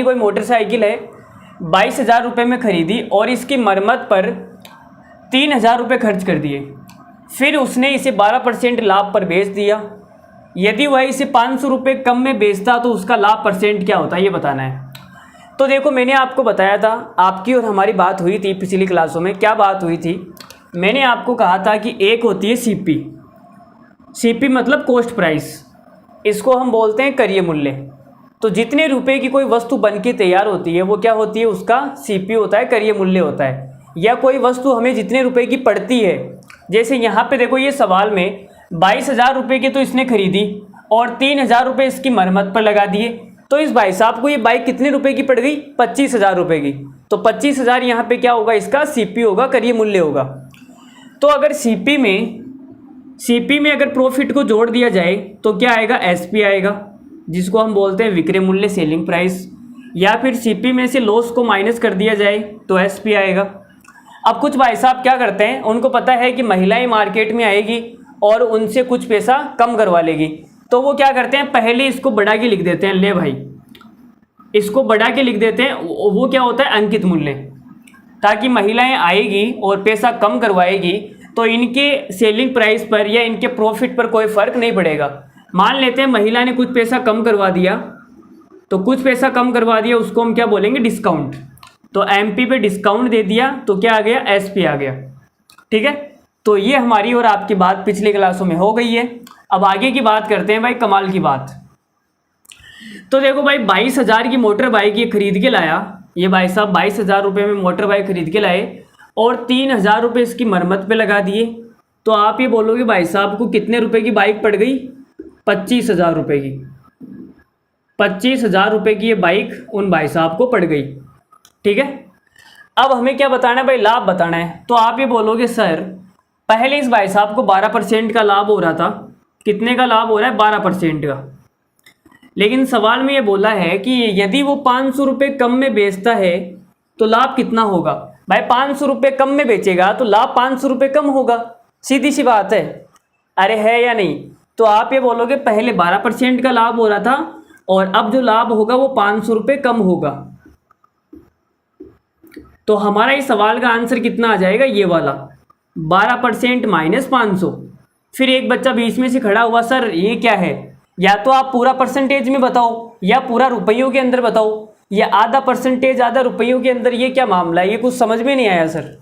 कोई मोटरसाइकिल है 22,000 रुपये में ख़रीदी और इसकी मरम्मत पर 3,000 रुपये खर्च कर दिए, फिर उसने इसे 12% लाभ पर बेच दिया। यदि वह इसे 500 रुपये कम में बेचता तो उसका लाभ परसेंट क्या होता है, ये बताना है। तो देखो, मैंने आपको बताया था, आपकी और हमारी बात हुई थी पिछली क्लासों में। क्या बात हुई थी? मैंने आपको कहा था कि एक होती है सीपी। सीपी मतलब कॉस्ट प्राइस, इसको हम बोलते हैं क्रय मूल्य। तो जितने रुपए की कोई वस्तु बन के तैयार होती है वो क्या होती है, उसका सीपी होता है, क्रय मूल्य होता है। या कोई वस्तु हमें जितने रुपए की पड़ती है, जैसे यहाँ पे देखो ये सवाल में 22,000 रुपये की तो इसने खरीदी और 3,000 रुपये इसकी मरम्मत पर लगा दिए। तो इस भाई साहब को ये बाइक कितने रुपए की पड़ गई? 25,000 रुपये की। तो 25,000 यहाँ पे क्या होगा, इसका सीपी होगा, क्रय मूल्य होगा। तो अगर सीपी में अगर प्रॉफिट को जोड़ दिया जाए तो क्या आएगा, एसपी आएगा, जिसको हम बोलते हैं विक्रय मूल्य, सेलिंग प्राइस। या फिर सीपी में से लॉस को माइनस कर दिया जाए तो एसपी आएगा। अब कुछ भाई साहब क्या करते हैं, उनको पता है कि महिलाएं मार्केट में आएगी और उनसे कुछ पैसा कम करवा लेगी, तो वो क्या करते हैं, पहले इसको बढ़ा के लिख देते हैं। ले भाई, इसको बढ़ा के लिख देते हैं। वो क्या होता है, अंकित मूल्य, ताकि महिलाएं आएगी और पैसा कम करवाएगी तो इनके सेलिंग प्राइस पर या इनके प्रॉफिट पर कोई फ़र्क नहीं पड़ेगा। मान लेते हैं महिला ने कुछ पैसा कम करवा दिया, तो कुछ पैसा कम करवा दिया, उसको हम क्या बोलेंगे, डिस्काउंट। तो एमपी पे डिस्काउंट दे दिया तो क्या आ गया, एसपी आ गया। ठीक है, तो ये हमारी और आपकी बात पिछली क्लासों में हो गई है। अब आगे की बात करते हैं भाई, कमाल की बात। तो देखो भाई, 22,000 की मोटर बाइक ये खरीद के लाया, ये भाई साहब 22,000 रुपये में मोटर बाइक खरीद के लाए और 3,000 रुपये इसकी मरम्मत पे लगा दिए। तो आप ये बोलोगे भाई साहब को कितने रुपए की बाइक पड़ गई, 25,000 रुपये की। 25,000 रुपये की ये बाइक उन भाई साहब को पड़ गई। ठीक है, अब हमें क्या बताना है भाई, लाभ बताना है। तो आप ये बोलोगे सर, पहले इस भाई साहब को 12% का लाभ हो रहा था। कितने का लाभ हो रहा है, 12% का। लेकिन सवाल में ये बोला है कि यदि वो 500 रुपये कम में बेचता है तो लाभ कितना होगा। भाई 500 रुपये कम में बेचेगा तो लाभ 500 रुपये कम होगा, सीधी सी बात है। अरे है या नहीं? तो आप ये बोलोगे पहले 12% का लाभ हो रहा था और अब जो लाभ होगा वो 500 रुपये कम होगा। तो हमारा इस सवाल का आंसर कितना आ जाएगा, ये वाला 12% माइनस 500। फिर एक बच्चा बीच में से खड़ा हुआ, सर ये क्या है? या तो आप पूरा परसेंटेज में बताओ या पूरा रुपयों के अंदर बताओ, या आधा परसेंटेज आधा रुपयों के अंदर, ये क्या मामला है, ये कुछ समझ में नहीं आया सर।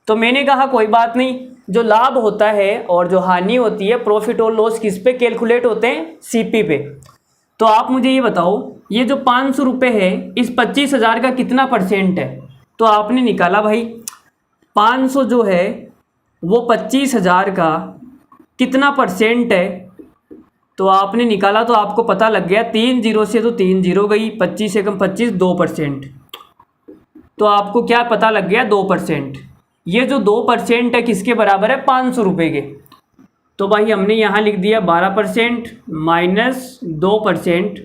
तो मैंने कहा कोई बात नहीं, जो लाभ होता है और जो हानि होती है, प्रॉफिट और लॉस किस पे कैलकुलेट होते हैं, सीपी पे। तो आप मुझे ये बताओ, ये जो 500 रुपये है इस 25,000 का कितना परसेंट है? तो आपने निकाला भाई 500 जो है वो 25,000 का कितना परसेंट है, तो आपने निकाला तो आपको पता लग गया 3 जीरो से तो 3 जीरो गई, 25 से कम 25, 2%। तो आपको क्या पता लग गया, 2%। ये जो 2% है किसके बराबर है, 500 रुपये के। तो भाई हमने यहाँ लिख दिया 12% माइनस 2%,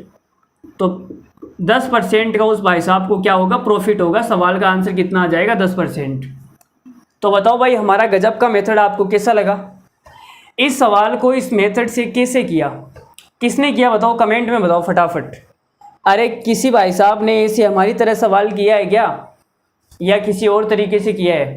तो 10% का उस भाई साहब को क्या होगा, प्रॉफिट होगा। सवाल का आंसर कितना आ जाएगा, 10%। तो बताओ भाई हमारा गजब का मेथड आपको कैसा लगा? इस सवाल को इस मेथड से कैसे किया, किसने किया बताओ, कमेंट में बताओ फटाफट। अरे किसी भाई साहब ने ऐसे हमारी तरह सवाल किया है क्या, या किसी और तरीके से किया है?